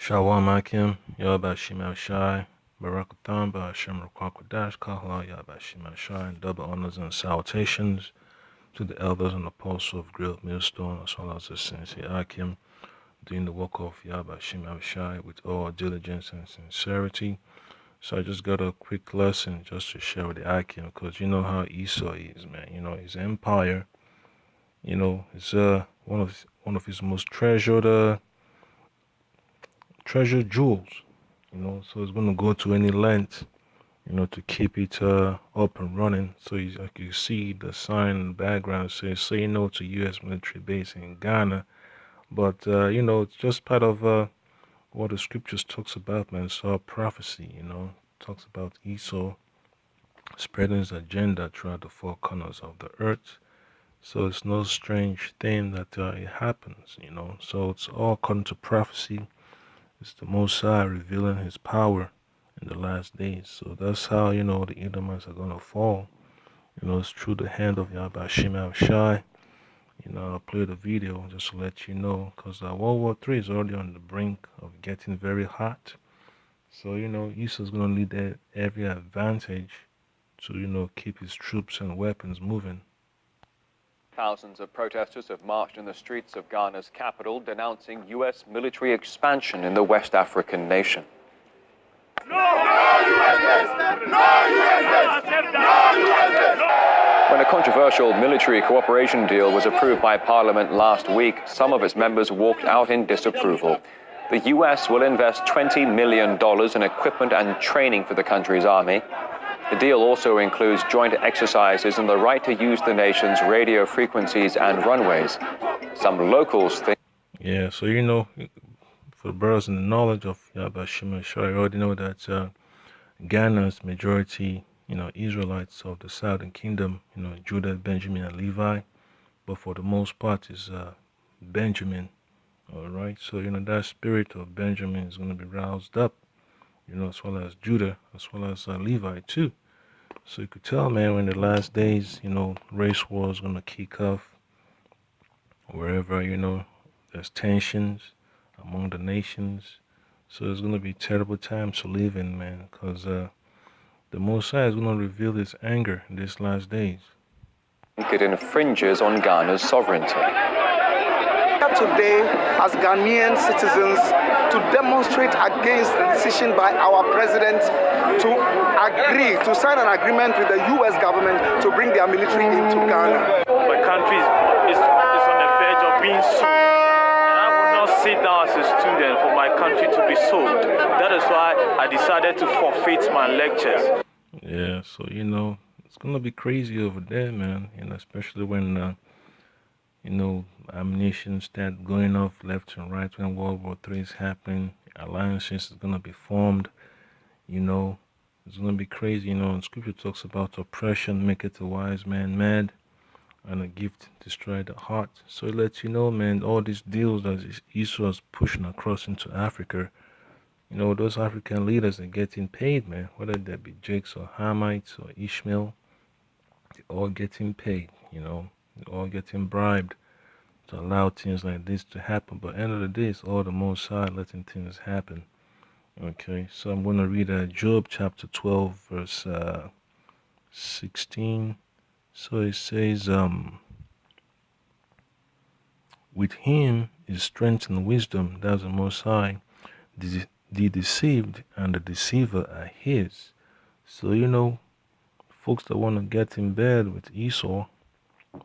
Shalom Akim, Yahbashim Shai, Barakatham, Ba'ashem Rukwakadash, Kahla, Yahbashim Shai, and double honors and salutations to the elders and apostles of Grilled Millstone, as well as the Sensei Akim, doing the work of Yahbashim Shai with all diligence and sincerity. So I just got a quick lesson just to share with the Akim, because you know how Esau is, man. You know, his empire, it's one of his most treasured jewels, so it's going to go to any length, to keep it up and running. So like you see the sign in the background says, say no to U.S. military base in Ghana. But, it's just part of what the scriptures talks about, man. It's all prophecy, talks about Esau spreading his agenda throughout the four corners of the earth. So it's no strange thing that it happens, So it's all according to prophecy. It's the Most High revealing his power in the last days. So that's how, the Edomites are going to fall. It's through the hand of Yahweh Shema Shai. I'll play the video just to let you know, because World War III is already on the brink of getting very hot. So, Esau's going to need every advantage to, keep his troops and weapons moving. Thousands of protesters have marched in the streets of Ghana's capital denouncing U.S. military expansion in the West African nation. No USA! No USA! No USA! When a controversial military cooperation deal was approved by Parliament last week, some of its members walked out in disapproval. The U.S. will invest $20 million in equipment and training for the country's army. The deal also includes joint exercises and the right to use the nation's radio frequencies and runways. Some locals think... Yeah, so for the brothers in the knowledge of Yahweh Shema Shai, you already know that Ghana's majority, Israelites of the Southern Kingdom, Judah, Benjamin, and Levi, but for the most part is Benjamin, all right? So, that spirit of Benjamin is going to be roused up, as well as Judah, as well as Levi too. So you could tell, man, when the last days, race war is going to kick off wherever, there's tensions among the nations. So it's going to be terrible times to live in, man, because the Most High is going to reveal his anger in these last days. It infringes on Ghana's sovereignty. Today, as Ghanaian citizens, to demonstrate against the decision by our president to agree, to sign an agreement with the U.S. government to bring their military into Ghana. My country is on the verge of being sold. And I will not sit down as a student for my country to be sold. That is why I decided to forfeit my lectures. Yeah, so, it's going to be crazy over there, man, especially when, ammunition start going off left and right when World War III is happening. Alliances is going to be formed, it's going to be crazy, and scripture talks about oppression maketh a wise man mad, and a gift destroy the heart. So it lets you know, man, all these deals that Esau is pushing across into Africa, those African leaders are getting paid, man, whether they be Jakes or Hamites or Ishmael, they're all getting paid, they're all getting bribed to allow things like this to happen. But at the end of the day, it's all the Most High letting things happen. Okay, so I'm going to read Job chapter 12, verse 16. So it says, with him is strength and wisdom, that's the Most High. The deceived and the deceiver are his. So, folks that want to get in bed with Esau,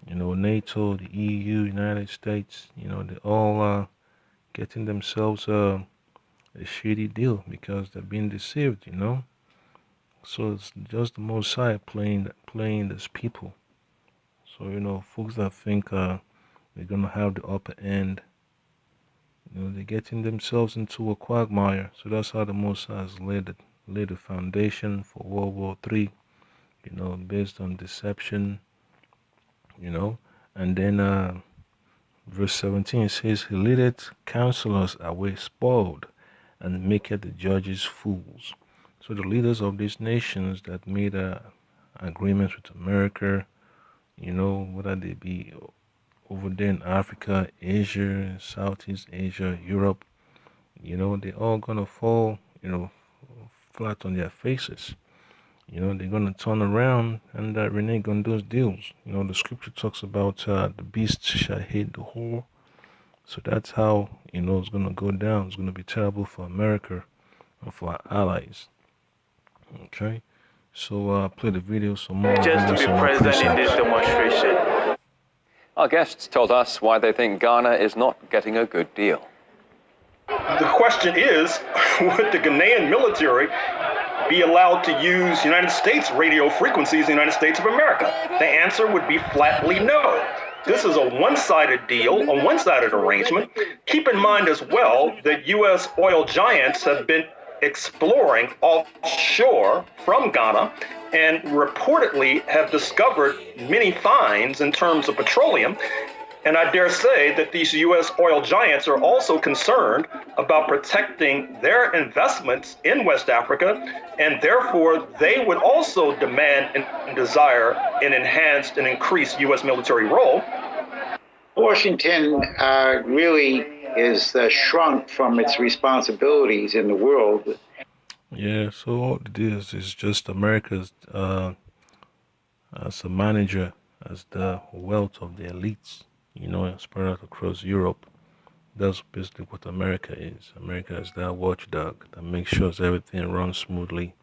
NATO, the EU, United States, they all getting themselves a shitty deal because they're being deceived, So it's just the Most High playing these people. So, folks that think they're going to have the upper end, they're getting themselves into a quagmire. So that's how the Most High has laid the foundation for World War III, based on deception, and then verse 17 says, he leadeth counselors away spoiled, and maketh the judges fools. So the leaders of these nations that made agreements with America, whether they be over there in Africa, Asia, Southeast Asia, Europe, they're all gonna fall, flat on their faces. They're gonna turn around and renege on those deals. The scripture talks about the beast shall hate the whore. So that's how it's gonna go down. It's gonna be terrible for America and for our allies. Okay. So play the video some more. Just to be present in this demonstration. Our guests told us why they think Ghana is not getting a good deal. The question is, would the Ghanaian military be allowed to use United States radio frequencies in the United States of America? The answer would be flatly no. This is a one-sided deal, a one-sided arrangement. Keep in mind as well that U.S. oil giants have been exploring offshore from Ghana and reportedly have discovered many finds in terms of petroleum. And I dare say that these U.S. oil giants are also concerned about protecting their investments in West Africa, and therefore they would also demand and desire an enhanced and increased U.S. military role. Washington really is shrunk from its responsibilities in the world. Yeah, so all it is just America's as a manager, as the wealth of the elites, spread out across Europe. That's basically what America is. America is that watchdog that makes sure everything runs smoothly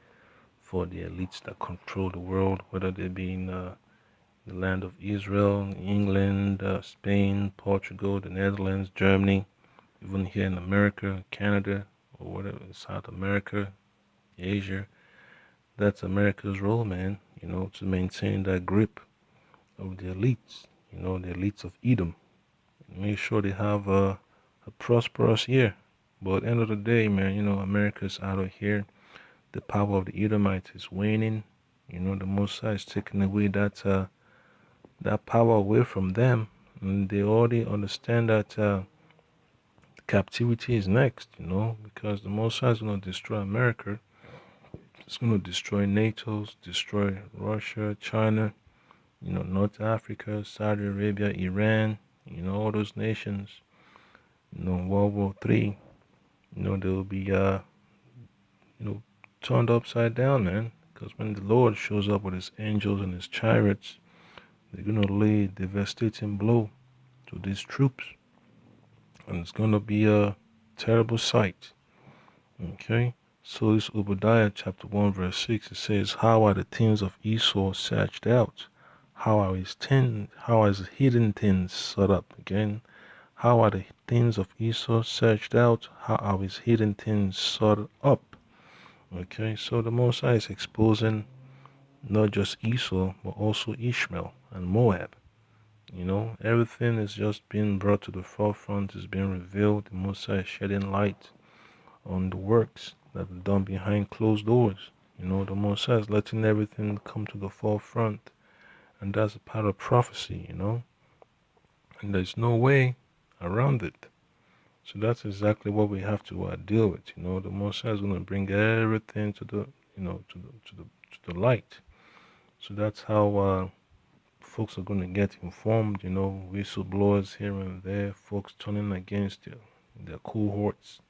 for the elites that control the world, whether they be in the land of Israel, England, Spain, Portugal, the Netherlands, Germany, even here in America, Canada, or whatever, South America, Asia. That's America's role, man, to maintain that grip of the elites, the elites of Edom. Make sure they have a prosperous year. But at the end of the day, man, America's out of here. The power of the Edomites is waning. The Mosai is taking away that power away from them. And they already understand that captivity is next, because the Mosai is going to destroy America. It's going to destroy NATO, destroy Russia, China, North Africa, Saudi Arabia, Iran, all those nations. World War III, they'll be, turned upside down, man. Because when the Lord shows up with his angels and his chariots, they're going to lay a devastating blow to these troops. And it's going to be a terrible sight. Okay? So this Obadiah chapter 1 verse 6, it says, how are the things of Esau searched out? How are his hidden things set up? Again, how are the things of Esau searched out? How are his hidden things sorted up? Okay, so the Mosai is exposing not just Esau, but also Ishmael and Moab. Everything is just being brought to the forefront, is being revealed. The Mosai is shedding light on the works that are done behind closed doors. The Mosai is letting everything come to the forefront. And that's a part of prophecy, And there's no way around it. So that's exactly what we have to deal with. The Mosai is going to bring everything to the, to the light. So that's how folks are going to get informed. Whistleblowers here and there, folks turning against their cohorts,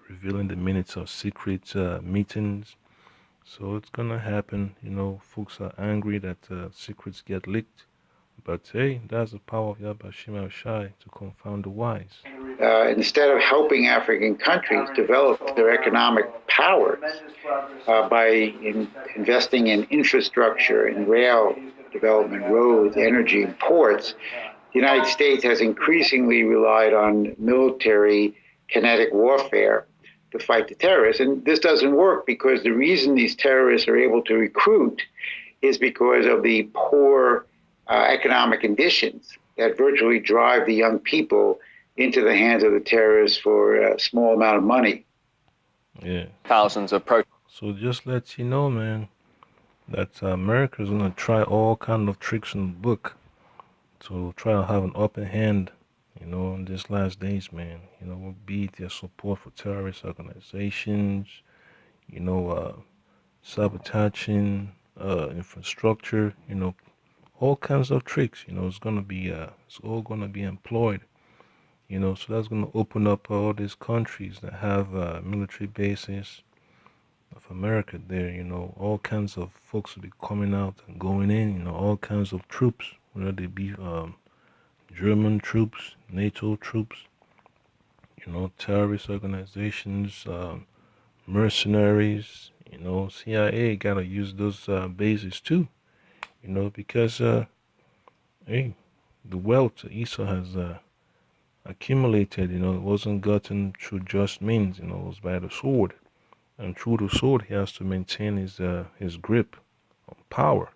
revealing the minutes of secret meetings. So it's going to happen. Folks are angry that secrets get leaked. But hey, that's the power of Yabashim Shai to confound the wise. Instead of helping African countries develop their economic powers by investing in infrastructure and rail development, roads, energy, and ports, the United States has increasingly relied on military kinetic warfare to fight the terrorists. And this doesn't work because the reason these terrorists are able to recruit is because of the poor economic conditions that virtually drive the young people into the hands of the terrorists for a small amount of money. Yeah. Thousands of So just let you know, man, that America is going to try all kind of tricks in the book to try to have an upper hand, in these last days, man. Be it their support for terrorist organizations, sabotaging infrastructure, all kinds of tricks. It's all gonna be employed, So that's going to open up all these countries that have military bases of America there. All kinds of folks will be coming out and going in. All kinds of troops, whether they be German troops, NATO troops, terrorist organizations, mercenaries. CIA gotta use those bases too. Because hey, the wealth Esau has accumulated, it wasn't gotten through just means. It was by the sword, and through the sword, he has to maintain his grip on power.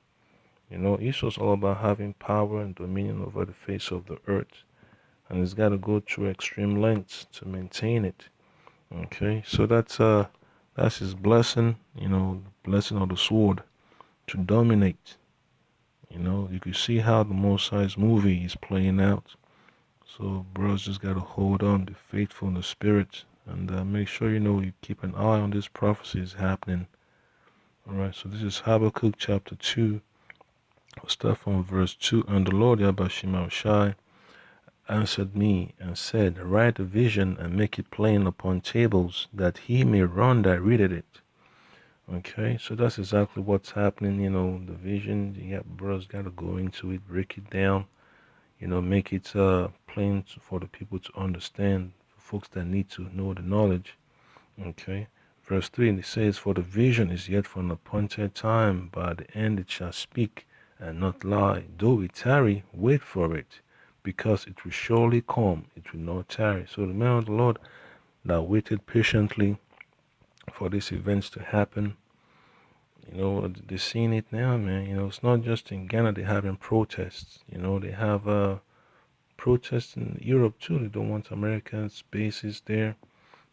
Esau's all about having power and dominion over the face of the earth, and he's got to go through extreme lengths to maintain it. Okay, so that's his blessing. The blessing of the sword to dominate. You can see how the Most High's movie is playing out. So, bros, just gotta hold on, be faithful in the spirit, and make sure you keep an eye on these prophecies happening. All right. So this is Habakkuk chapter 2. We'll start from verse 2. And the Lord Yabashim Shai answered me and said, write a vision and make it plain upon tables, that he may run that readeth it. Okay, so that's exactly what's happening. The vision, brothers gotta go into it, break it down, make it plain for the people to understand, for folks that need to know the knowledge. Okay, verse 3, and it says, for the vision is yet for an appointed time, but at the end it shall speak and not lie. Though it tarry, wait for it, because it will surely come, it will not tarry. So the man of the Lord that waited patiently for these events to happen, they're seeing it now, man. It's not just in Ghana they're having protests. They have protests in Europe too. They don't want Americans' bases there.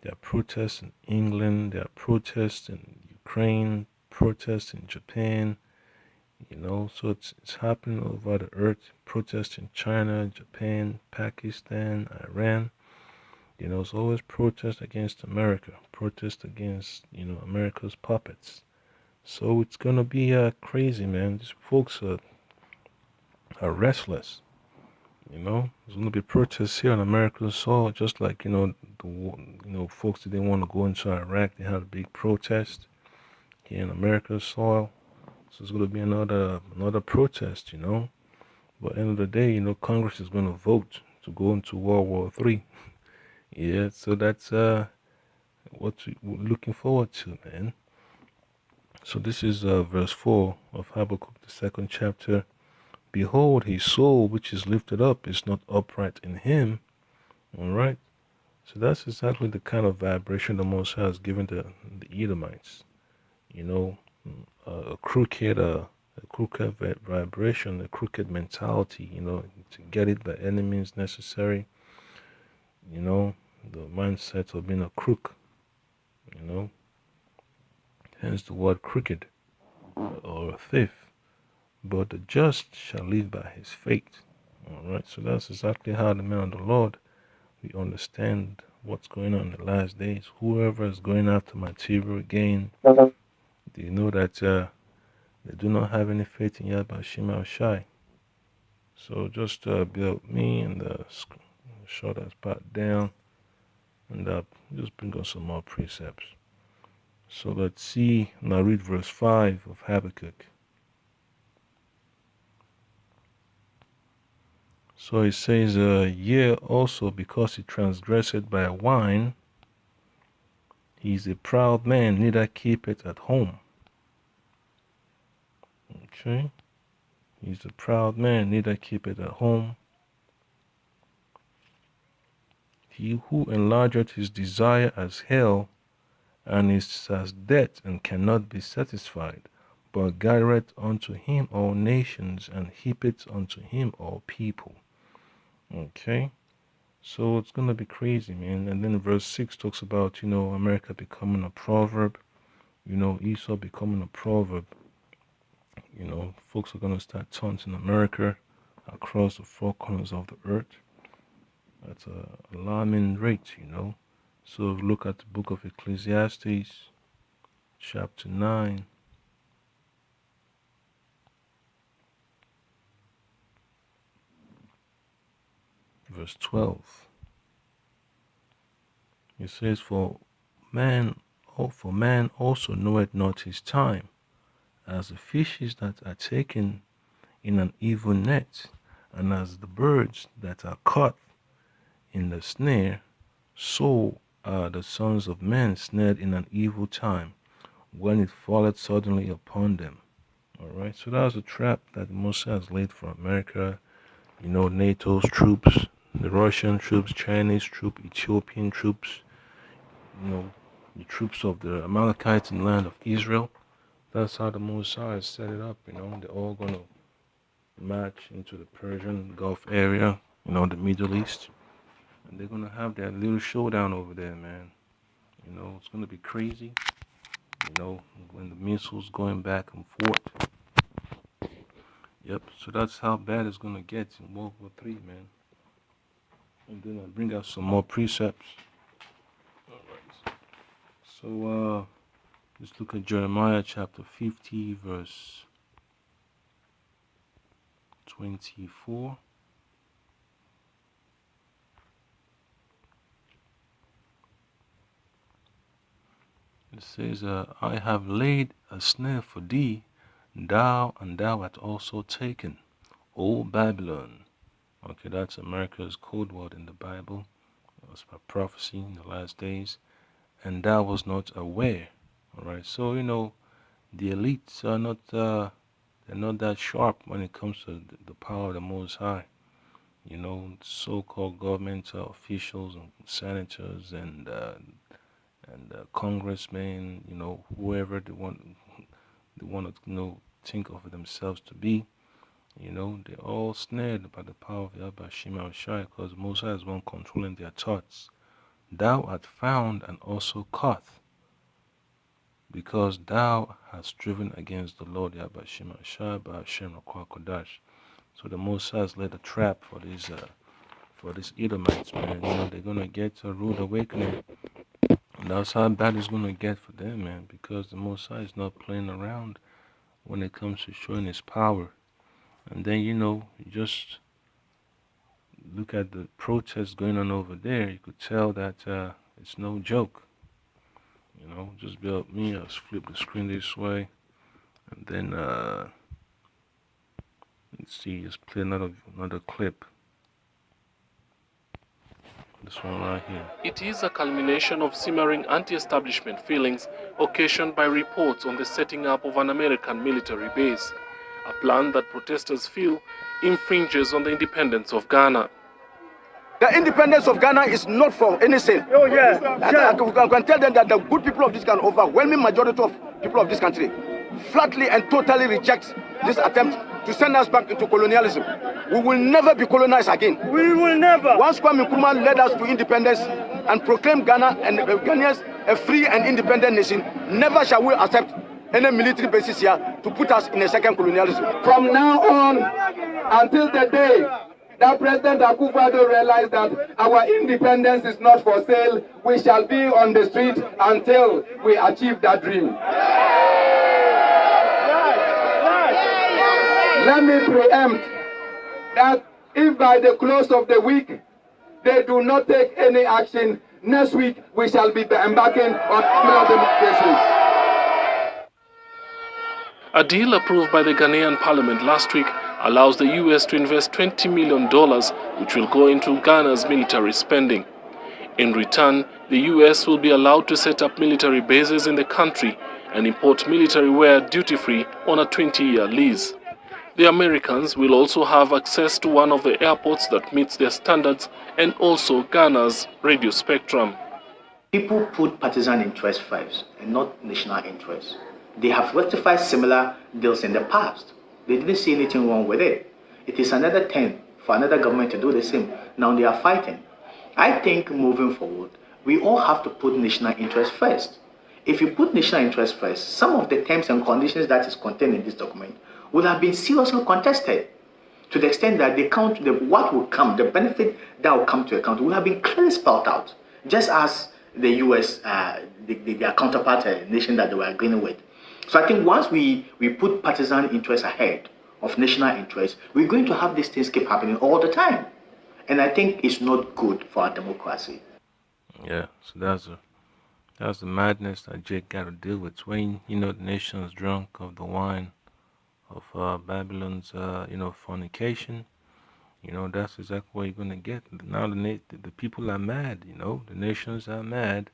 There are protests in England. There are protests in Ukraine. Protests in Japan. So it's happening all over the earth. Protests in China, Japan, Pakistan, Iran. It's always protest against America. Protest against America's puppets. So it's gonna be crazy, man. These folks are restless. There's gonna be protests here on American soil, just like folks that didn't want to go into Iraq. They had a big protest here in America's soil. So it's gonna be another protest. But end of the day, Congress is gonna vote to go into World War III. Yeah, so that's what we're looking forward to, man. So this is verse 4 of Habakkuk, the second chapter. Behold, his soul which is lifted up is not upright in him. All right. So that's exactly the kind of vibration the Most High has given the Edomites. A crooked vibration, a crooked mentality. To get it by any means necessary. The mindset of being a crook. Hence the word crooked or a thief. But the just shall live by his faith. All right. So that's exactly how the man of the Lord, we understand what's going on in the last days. Whoever is going after material gain, they know that they do not have any faith in Yahweh Shema Shai. So just build me and short as part down, and just bring us some more precepts. So let's see. Now read verse 5 of Habakkuk. So it says, yea, also because he transgressed by wine, he is a proud man, neither keepeth at home. Okay. He's a proud man, neither keepeth at home. He who enlargeth his desire as hell, and is as death, and cannot be satisfied, but gathereth unto him all nations, and heapeth unto him all people. Okay. So it's gonna be crazy, man. And then verse 6 talks about, America becoming a proverb, Esau becoming a proverb. Folks are gonna start taunting America across the four corners of the earth. That's a alarming rate. So look at the book of Ecclesiastes, chapter 9, verse 12. It says, for man also knoweth not his time, as the fishes that are taken in an evil net, and as the birds that are caught in the snare, so are the sons of men snared in an evil time, when it falleth suddenly upon them. Alright, so that was a trap that Musa has laid for America, NATO's troops, the Russian troops, Chinese troops, Ethiopian troops, the troops of the Amalekites in the land of Israel. That's how the Mosai set it up, they're all going to march into the Persian Gulf area, the Middle East. And they're going to have that little showdown over there, man. It's going to be crazy, when the missiles going back and forth. Yep, so that's how bad it's going to get in World War III, man. And then I'll bring out some more precepts. Alright. So, let's look at Jeremiah chapter 50, verse 24. It says, I have laid a snare for thee, and thou art also taken, O Babylon. Okay, that's America's code word in the Bible. It was a prophecy in the last days. And thou was not aware. Alright, so the elites are not they're not that sharp when it comes to the power of the Most High. So-called government officials and senators and congressmen, whoever they want to think of themselves to be. They're all snared by the power of Yahweh Shema Shai, because Moses is one controlling their thoughts. Thou art found and also caught, because thou hast striven against the Lord Yahweh Shema Shai by Hashem Kodash. So the Moses has laid a trap for these Edomites, man. They're gonna get a rude awakening. And that's how bad it's gonna get for them, man, because the Mosai is not playing around when it comes to showing his power. And then you just look at the protests going on over there, you could tell that it's no joke. Just be up me, I'll flip the screen this way, and then let's see, just play another clip. This one right here. It is a culmination of simmering anti-establishment feelings occasioned by reports on the setting up of an American military base, a plan that protesters feel infringes on the independence of Ghana. The independence of Ghana is not for any sin. Oh, yeah. I can tell them that the good people of this country, overwhelming majority of people of this country, flatly and totally reject this attempt to send us back into colonialism. We will never be colonized again. We will never. Once Kwame Nkrumah led us to independence and proclaimed Ghana and Ghanaians a free and independent nation, never shall we accept any military basis here to put us in a second colonialism. From now on until the day that President Akufo-Addo realized that our independence is not for sale, we shall be on the street until we achieve that dream. Let me preempt that if by the close of the week they do not take any action, next week we shall be embarking on similar demonstrations. A deal approved by the Ghanaian parliament last week allows the US to invest $20 million, which will go into Ghana's military spending. In return, the US will be allowed to set up military bases in the country and import military wear duty-free on a 20-year lease. The Americans will also have access to one of the airports that meets their standards and also Ghana's radio spectrum. People put partisan interest first and not national interest. They have ratified similar deals in the past. They didn't see anything wrong with it. It is another time for another government to do the same. Now they are fighting. I think moving forward, we all have to put national interest first. If you put national interest first, some of the terms and conditions that is contained in this document would have been seriously contested, to the extent that what will come, the benefit that will come to account would have been clearly spelled out, just as the US, their counterpart nation that they were agreeing with. So I think once we put partisan interests ahead of national interests, we're going to have these things keep happening all the time. And I think it's not good for our democracy. Yeah, so that's the madness that Jake got to deal with. When the nation is drunk of the wine of Babylon's fornication, that's exactly what you're gonna get. Now the people are mad. The nations are mad.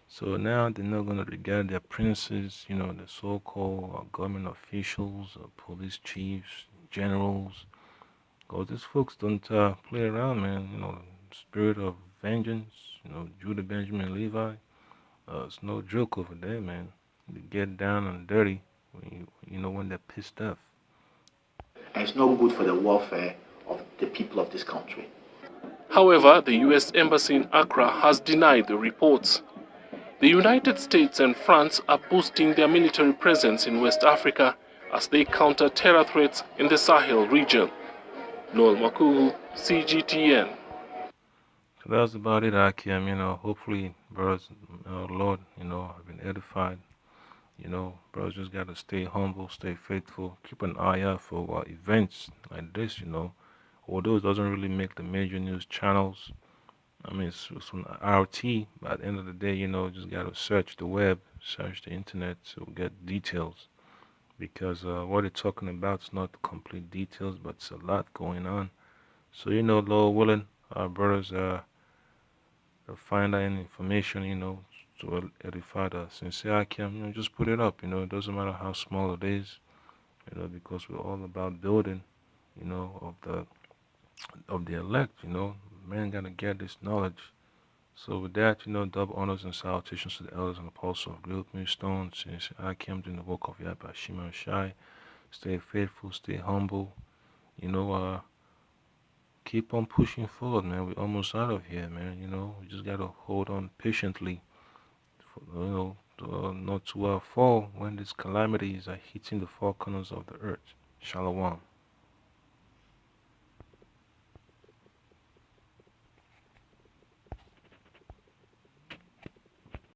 So now they're not gonna regard their princes, the so-called government officials, police chiefs, generals. Cause these folks don't play around, man. Spirit of vengeance. Judah, Benjamin, Levi. It's no joke over there, man. They get down and dirty when they're pissed off. And it's not good for the welfare of the people of this country. However, the US Embassy in Accra has denied the reports. The United States and France are boosting their military presence in West Africa as they counter terror threats in the Sahel region. Noel Makuhu, CGTN. So that's about it, Akim. Hopefully, brothers, Lord, have been edified. Brothers just gotta stay humble, stay faithful, keep an eye out for events like this. Although it doesn't really make the major news channels, I mean, it's on RT, but at the end of the day, just gotta search the web, search the internet to get details. Because what they're talking about is not complete details, but it's a lot going on. So, Lord willing, our brothers find out any information, to edify the sincere Akim, just put it up. It doesn't matter how small it is, because we're all about building, of the elect. Man gotta get this knowledge. So with that, double honors and salutations to the elders and apostles of Great Millstone, since I came in the work of Yahweh Shima Shai. Stay faithful, stay humble, you know, uh, keep on pushing forward, man. We're almost out of here, man. We just gotta hold on patiently, not to fall when these calamities are hitting the four corners of the earth. Shalom.